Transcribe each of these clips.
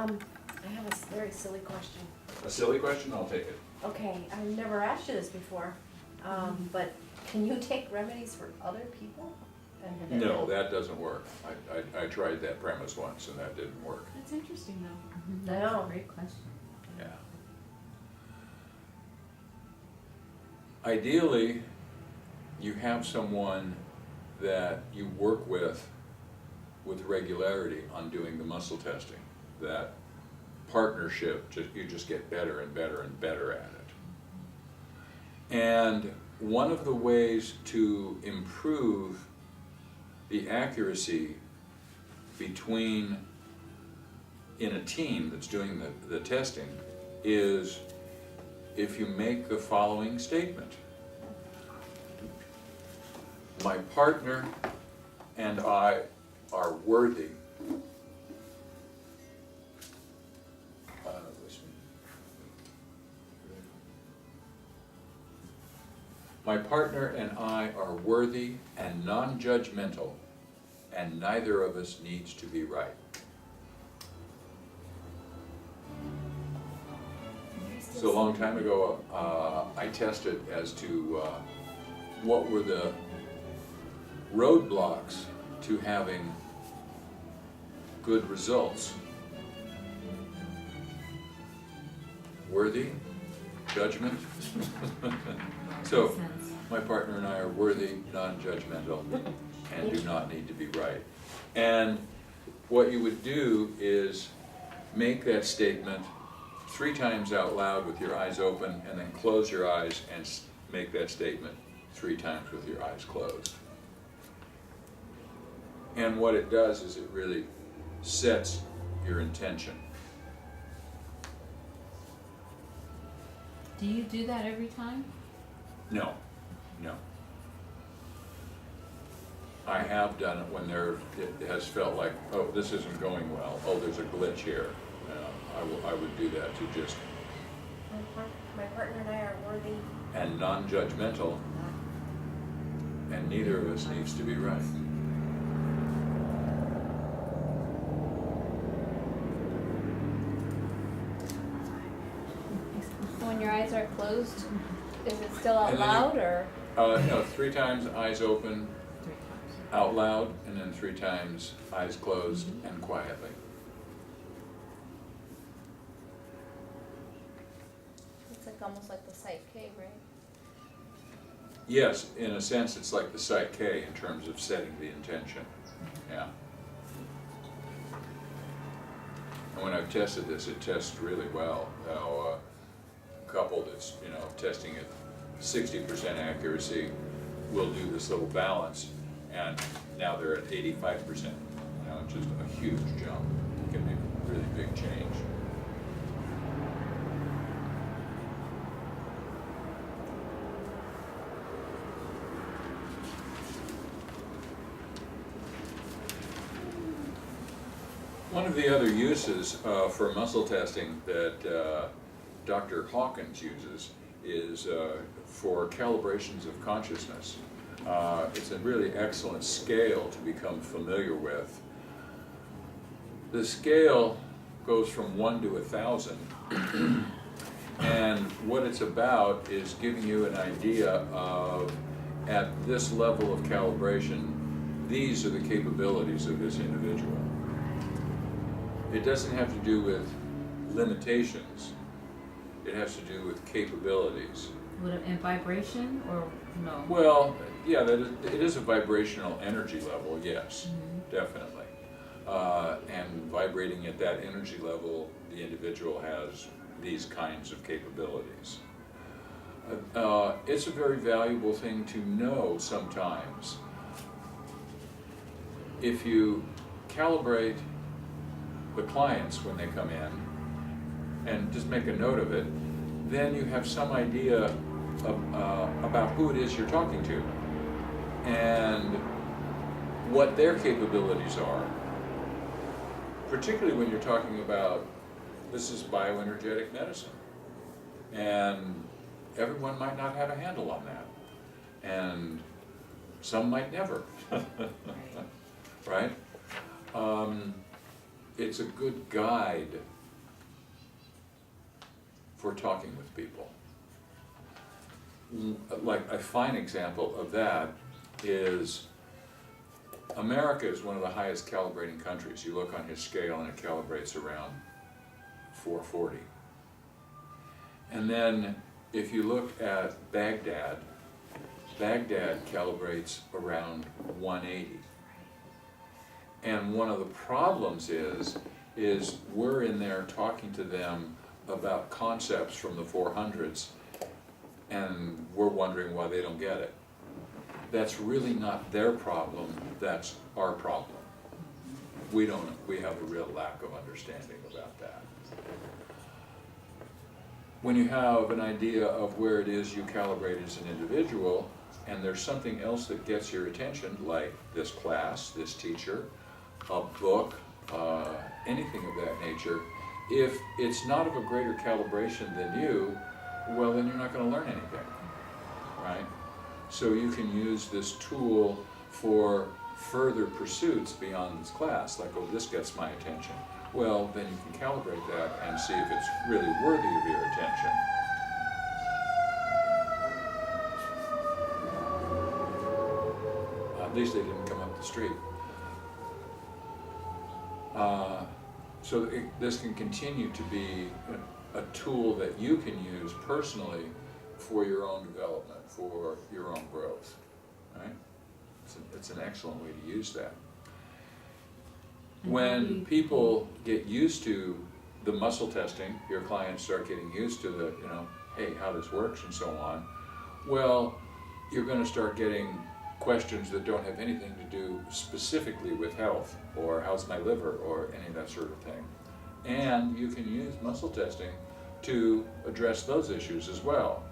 I have a very silly question. A silly question? I'll take it. Okay, I've never asked you this before, but can you take remedies for other people? And have it No, helped? that doesn't work. I tried that premise once and that didn't work. That's interesting though. I know. Great question. Yeah. Ideally, you have someone that you work with regularity on doing the muscle testing. That partnership, you just get better and better and better at it. And one of the ways to improve the accuracy between, in a team that's doing the testing, is if you make the following statement. My partner and I are worthy. My partner and I are worthy and non-judgmental, and neither of us needs to be right. So a long time ago, I tested as to what were the roadblocks to having good results. Worthy, judgment. So Makes sense. my partner and I are worthy, non-judgmental, and do not need to be right. And what you would do is make that statement 3 times out loud with your eyes open, and then close your eyes and make that statement 3 times with your eyes closed. And what it does is it really sets your intention. Do you do that every time? No, no. I have done it when it has felt like, oh, this isn't going well, oh, there's a glitch here. I would do that to just, My partner and I are worthy. and non-judgmental, and neither of us needs to be right. When your eyes are closed, is it still out And then you- loud or? No, 3 times eyes open, 3 times. out loud, and then 3 times eyes closed and quietly. It's like almost like the Psych K, right? Yes, in a sense, it's like the Psych K in terms of setting the intention, yeah. And when I've tested this, it tests really well. Now, a couple that's, testing at 60% accuracy will do this little balance, and now they're at 85%. Just a huge jump. It can make a really big change. One of the other uses for muscle testing that Dr. Hawkins uses is for calibrations of consciousness. It's a really excellent scale to become familiar with. The scale goes from 1 to 1,000, and what it's about is giving you an idea of, at this level of calibration, these are the capabilities of this individual. It doesn't have to do with limitations. It has to do with capabilities. Would it, and vibration or no? Well, yeah, it is a vibrational energy level, yes, definitely. And vibrating at that energy level, the individual has these kinds of capabilities. It's a very valuable thing to know sometimes. If you calibrate the clients when they come in, and just make a note of it, then you have some idea of, about who it is you're talking to and what their capabilities are. Particularly when you're talking about, this is bioenergetic medicine, and everyone might not have a handle on that, and some might never, right? it's a good guide for talking with people. Like a fine example of that is America is one of the highest calibrating countries. You look on his scale and it calibrates around 440. And then if you look at Baghdad, Baghdad calibrates around 180. And one of the problems is we're in there talking to them about concepts from the 400s, and we're wondering why they don't get it. That's really not their problem, that's our problem. We have a real lack of understanding about that. When you have an idea of where it is you calibrate as an individual, and there's something else that gets your attention, like this class, this teacher, a book, anything of that nature, if it's not of a greater calibration than you, well, then you're not going to learn anything, right? So you can use this tool for further pursuits beyond this class, like, oh, this gets my attention. Well, then you can calibrate that and see if it's really worthy of your attention. At least they didn't come up the street. This can continue to be a tool that you can use personally for your own development, for your own growth, right? It's an excellent way to use that. When people get used to the muscle testing, your clients start getting used to the, hey, how this works and so on, well, you're going to start getting questions that don't have anything to do specifically with health, or how's my liver, or any of that sort of thing. And you can use muscle testing to address those issues as well.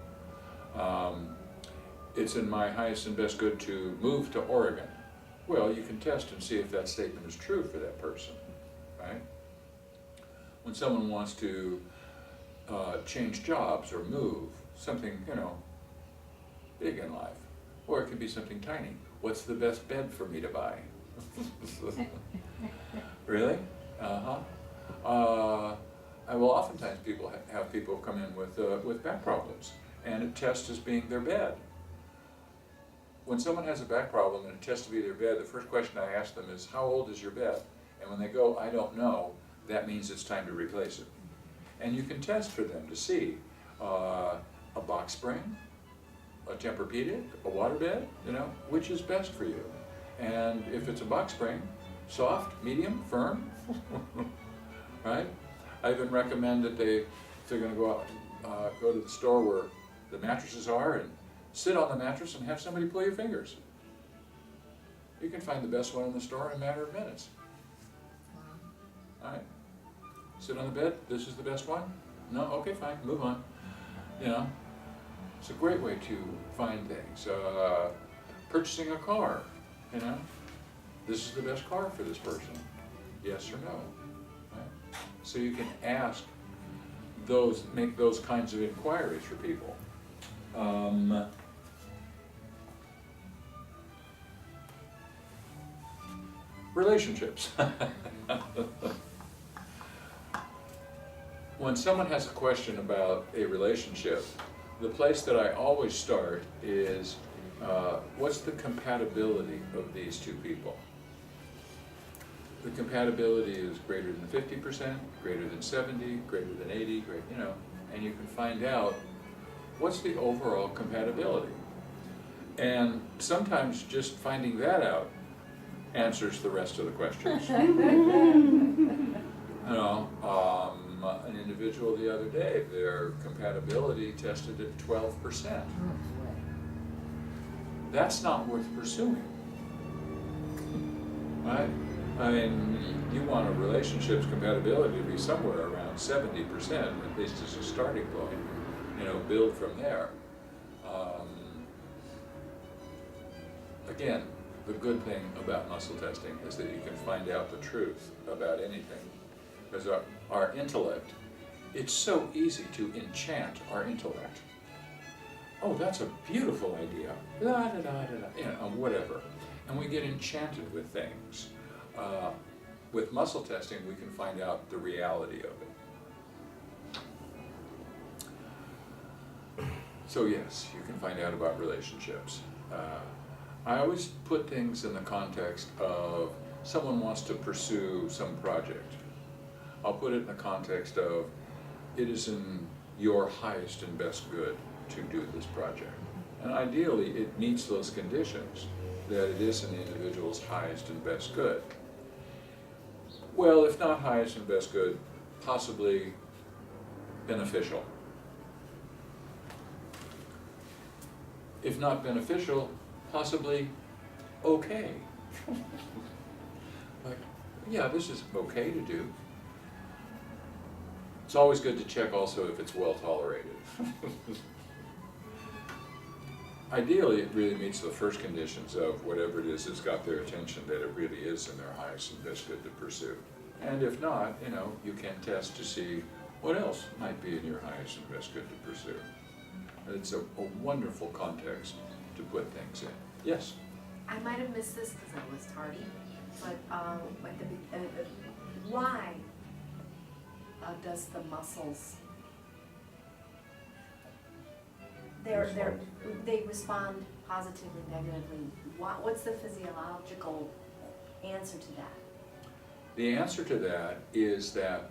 It's in my highest and best good to move to Oregon. Well, you can test and see if that statement is true for that person, right? When someone wants to change jobs or move, something, big in life, or it could be something tiny. What's the best bed for me to buy? Really? I will oftentimes have people come in with back problems, and it tests as being their bed. When someone has a back problem and it tests to be their bed, the first question I ask them is, how old is your bed? And when they go, I don't know, that means it's time to replace it. And you can test for them to see a box spring, a Tempur-Pedic, a waterbed, which is best for you. And if it's a box spring, soft, medium, firm, right? I even recommend that if they're going to go out, go to the store where the mattresses are and sit on the mattress and have somebody pull your fingers. You can find the best one in the store in a matter of minutes. All right? Sit on the bed, this is the best one? No? Okay, fine, move on. It's a great way to find things. Purchasing a car, this is the best car for this person. Yes or no? Right? So you can make those kinds of inquiries for people. Relationships. When someone has a question about a relationship, the place that I always start is, what's the compatibility of these two people? The compatibility is greater than 50%, greater than 70, greater than 80, and you can find out what's the overall compatibility. And sometimes just finding that out answers the rest of the questions. An individual the other day, their compatibility tested at 12%. That's not worth pursuing, right? I mean, you want a relationship's compatibility to be somewhere around 70%, at least as a starting point. Build from there. Again, the good thing about muscle testing is that you can find out the truth about anything. Because our intellect, it's so easy to enchant our intellect. Oh, that's a beautiful idea, whatever. And we get enchanted with things. with muscle testing, we can find out the reality of it. So yes, you can find out about relationships. I always put things in the context of someone wants to pursue some project. I'll put it in the context of it is in your highest and best good to do this project. And ideally, it meets those conditions that it is in the individual's highest and best good. Well, if not highest and best good, possibly beneficial. If not beneficial, possibly okay. Like, yeah, this is okay to do. It's always good to check also if it's well tolerated. Ideally, it really meets the first conditions of whatever it is that's got their attention, that it really is in their highest and best good to pursue. And if not, you know, you can test to see what else might be in your highest and best good to pursue. It's a wonderful context to put things in. Yes? I might have missed this because I was tardy, but why does the muscles, they respond positively, negatively? What's the physiological answer to that? The answer to that is that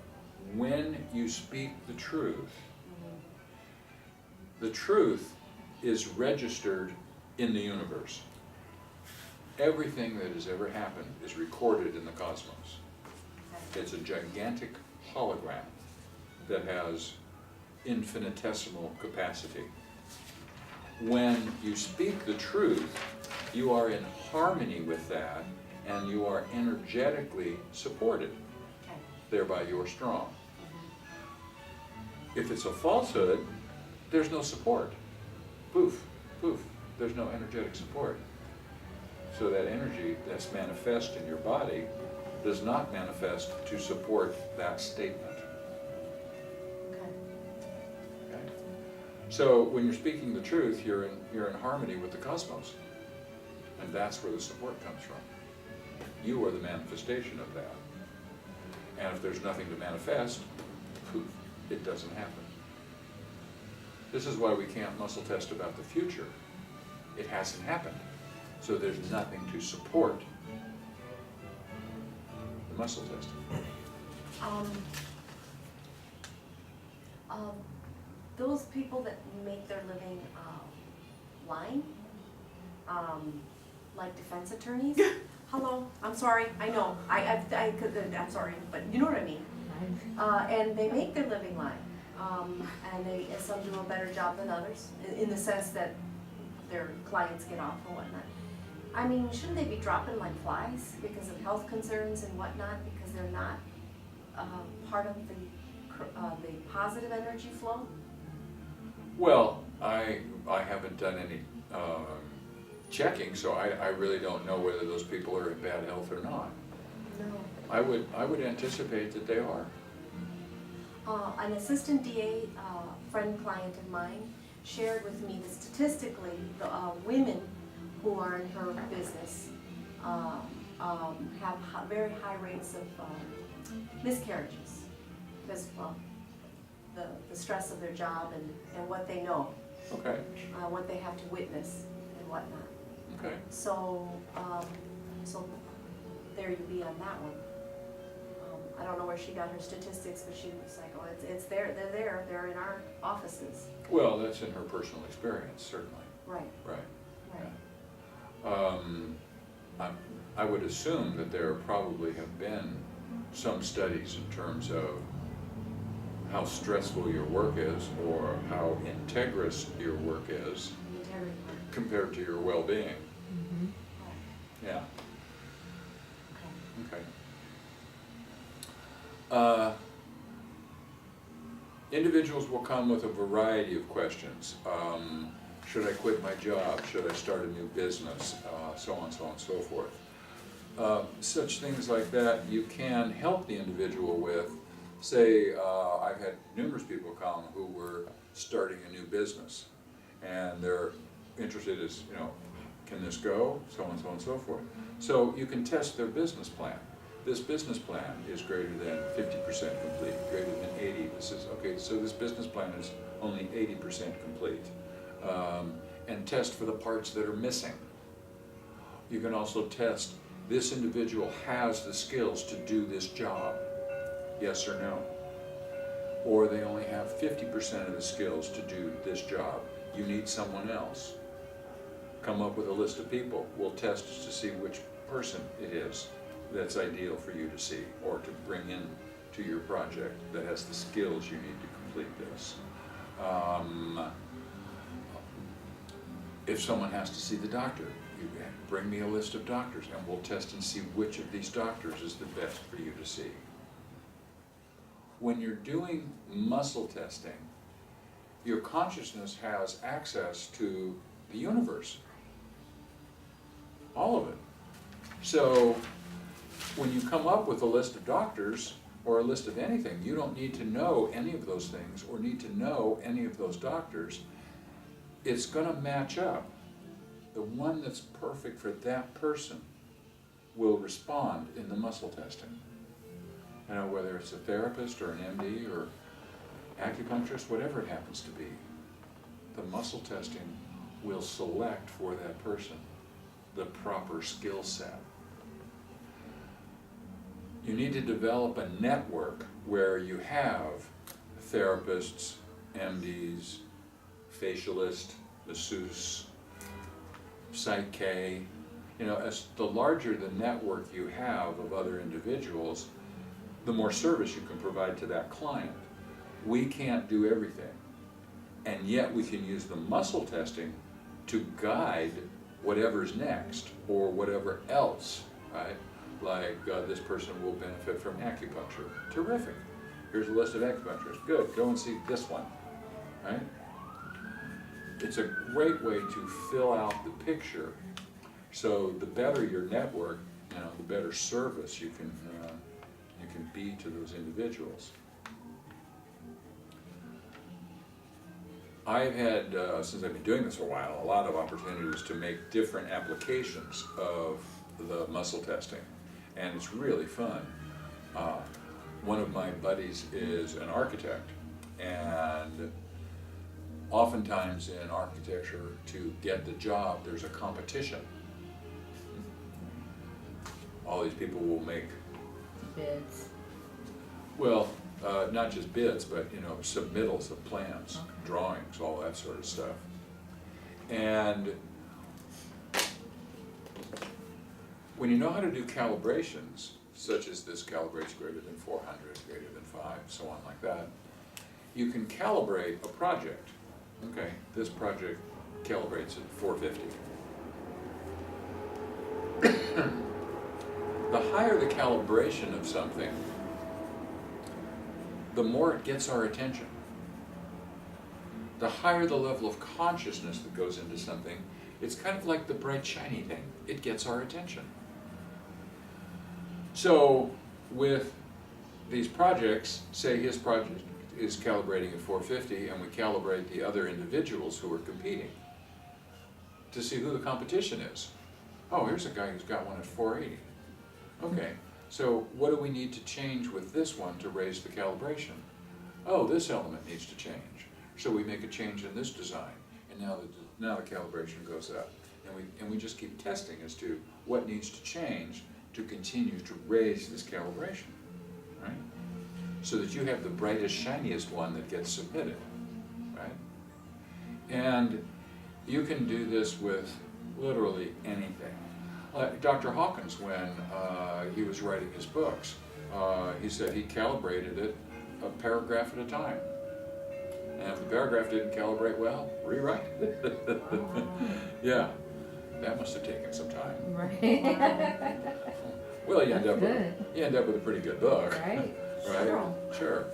when you speak the truth is registered in the universe. Everything that has ever happened is recorded in the cosmos. It's a gigantic hologram that has infinitesimal capacity. When you speak the truth, you are in harmony with that, and you are energetically supported. Okay. Thereby you are strong. If it's a falsehood, there's no support. Poof, poof, there's no energetic support. So that energy that's manifest in your body does not manifest to support that statement. Okay. Okay? So when you're speaking the truth, you're in harmony with the cosmos. And that's where the support comes from. You are the manifestation of that. And if there's nothing to manifest, poof, it doesn't happen. This is why we can't muscle test about the future. It hasn't happened. So there's nothing to support the muscle testing. Those people that make their living lying, like defense attorneys. Hello, I'm sorry, I know, I'm sorry, but you know what I mean. And they make their living lying. And some do a better job than others, in the sense that their clients get off and whatnot. I mean, shouldn't they be dropping like flies because of health concerns and whatnot, because they're not part of the positive energy flow? Well, I haven't done any checking, so I really don't know whether those people are in bad health or not. No. I would anticipate that they are. An assistant DA, friend client of mine, shared with me that statistically, the women who are in her business have very high rates of miscarriages because, well, the stress of their job and what they know, Okay. what they have to witness and whatnot. Okay. So, so there you be on that one. I don't know where she got her statistics, but she was like, oh, it's there, they're in our offices. Well, that's in her personal experience, certainly. Right, Right. right. I would assume that there probably have been some studies in terms of how stressful your work is or how integrous your work is Integrity. compared to your well-being. Mm-hmm. Right. Yeah. Okay. Okay. Individuals will come with a variety of questions. Should I quit my job? Should I start a new business? So on, so on, so forth. Such things like that you can help the individual with. Say, I've had numerous people come who were starting a new business, and they're interested as, you know, can this go? So on, so on, so forth. So you can test their business plan. this business plan is greater than 50% complete, greater than 80. This is, okay, so this business plan is only 80% complete. And test for the parts that are missing. You can also test, this individual has the skills to do this job, yes or no. Or they only have 50% of the skills to do this job. You need someone else. Come up with a list of people. We'll test to see which person it is that's ideal for you to see or to bring in to your project that has the skills you need to complete this. If someone has to see the doctor, you bring me a list of doctors and we'll test and see which of these doctors is the best for you to see. When you're doing muscle testing, your consciousness has access to the universe. All of it. So when you come up with a list of doctors or a list of anything, you don't need to know any of those things or need to know any of those doctors. It's going to match up. The one that's perfect for that person will respond in the muscle testing. You know, whether it's a therapist or an MD or acupuncturist, whatever it happens to be, the muscle testing will select for that person the proper skill set. You need to develop a network where you have therapists, MDs, facialist, masseuse, psych-K. You know, as the larger the network you have of other individuals, the more service you can provide to that client. We can't do everything, and yet we can use the muscle testing to guide whatever's next or whatever else, right? Like this person will benefit from acupuncture. Terrific. Here's a list of acupuncturists. Good, go and see this one, right? It's a great way to fill out the picture. So the better your network, you know, the better service you can be to those individuals. I've had, since I've been doing this for a while, a lot of opportunities to make different applications of the muscle testing, and it's really fun. One of my buddies is an architect, and oftentimes in architecture, to get the job, there's a competition. All these people will make Bids. well, not just bids, but you know, submittals of plans, Okay. drawings, all that sort of stuff. And when you know how to do calibrations, such as this calibrates greater than 400, greater than 5, so on like that, you can calibrate a project. Okay, this project calibrates at 450. The higher the calibration of something, the more it gets our attention. The higher the level of consciousness that goes into something, it's kind of like the bright shiny thing. It gets our attention. So with these projects, say his project is calibrating at 450 and we calibrate the other individuals who are competing to see who the competition is. Oh, here's a guy who's got one at 480. Okay, so what do we need to change with this one to raise the calibration? Oh, this element needs to change. So we make a change in this design, and now the calibration goes up. And we just keep testing as to what needs to change to continue to raise this calibration, right? So that you have the brightest, shiniest one that gets submitted, right? And you can do this with literally anything. Dr. Hawkins, when he was writing his books, he said he calibrated it a paragraph at a time. And if the paragraph didn't calibrate well, rewrite it. Yeah, that must have taken some time. Right. Well, you end up That's with a pretty good book. Right. Right? Sure.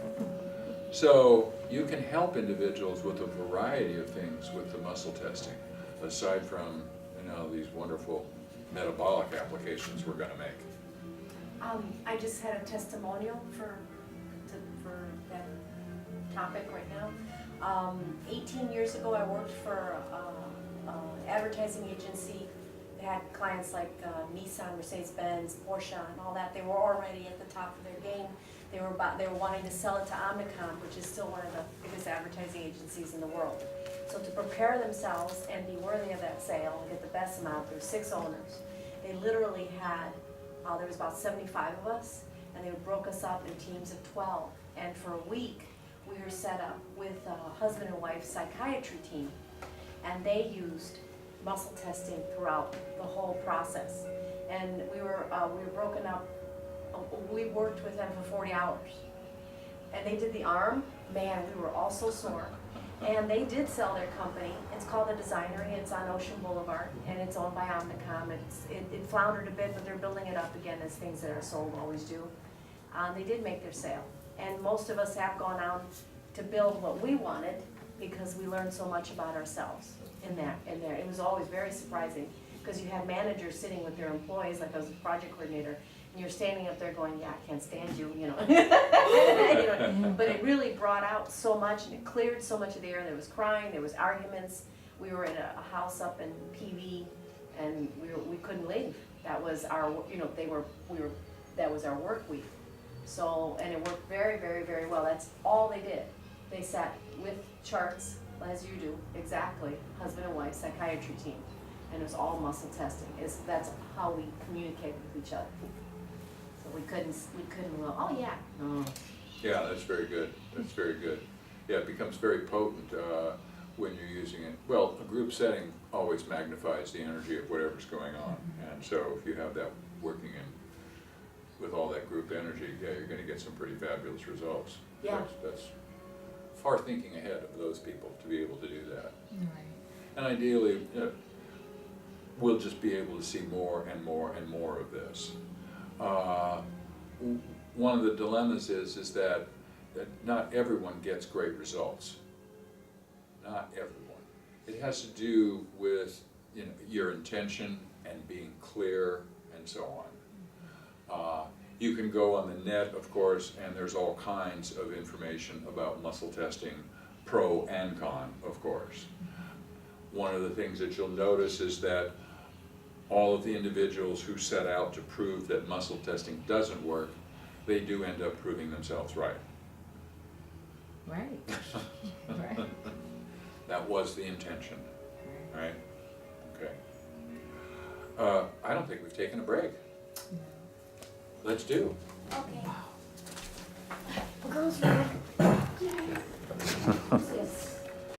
So you can help individuals with a variety of things with the muscle testing, aside from, you know, these wonderful metabolic applications we're going to make. I just had a testimonial for that topic right now. 18 years ago, I worked for an advertising agency They had clients like Nissan, Mercedes-Benz, Porsche, and all that. They were already at the top of their game. They were wanting to sell it to Omnicom, which is still one of the biggest advertising agencies in the world. So to prepare themselves and be worthy of that sale and get the best amount, there were 6 owners. They literally had, there was about 75 of us, and they broke us up in teams of 12. And for a week, we were set up with a husband and wife psychiatry team, and they used muscle testing throughout the whole process. And we were broken up. We worked with them for 40 hours, and they did the arm. Man, we were all so sore. And they did sell their company. It's called The Designery. It's on Ocean Boulevard, and it's owned by Omnicom. It floundered a bit, but they're building it up again, as things that are sold always do. They did make their sale, and most of us have gone out to build what we wanted because we learned so much about ourselves in there. It was always very surprising because you had managers sitting with their employees, like I was a project coordinator, and you're standing up there going, yeah, I can't stand you, you know. You know, but it really brought out so much, and it cleared so much of the air. There was crying, there was arguments. We were in a house up in PV, and we couldn't leave. That was our, you know, that was our work week. So, and it worked very, very, very well. That's all they did. They sat with charts, as you do, exactly, husband and wife, psychiatry team. And it was all muscle testing. That's how we communicated with each other. So we couldn't go, oh yeah, no. Yeah, that's very good, that's very good. Yeah, it becomes very potent when you're using it. Well, a group setting always magnifies the energy of whatever's going on. And so if you have that working in with all that group energy, yeah, you're gonna get some pretty fabulous results. Yeah. That's far thinking ahead of those people to be able to do that. Right. And ideally, we'll just be able to see more and more and more of this. One of the dilemmas is that not everyone gets great results. Not everyone. It has to do with, you know, your intention and being clear and so on. You can go on the net, of course, and there's all kinds of information about muscle testing, pro and con, of course. One of the things that you'll notice is that all of the individuals who set out to prove that muscle testing doesn't work, they do end up proving themselves right. Right. Right. That was the intention, right? Okay. I don't think we've taken a break. No. Let's do. Okay.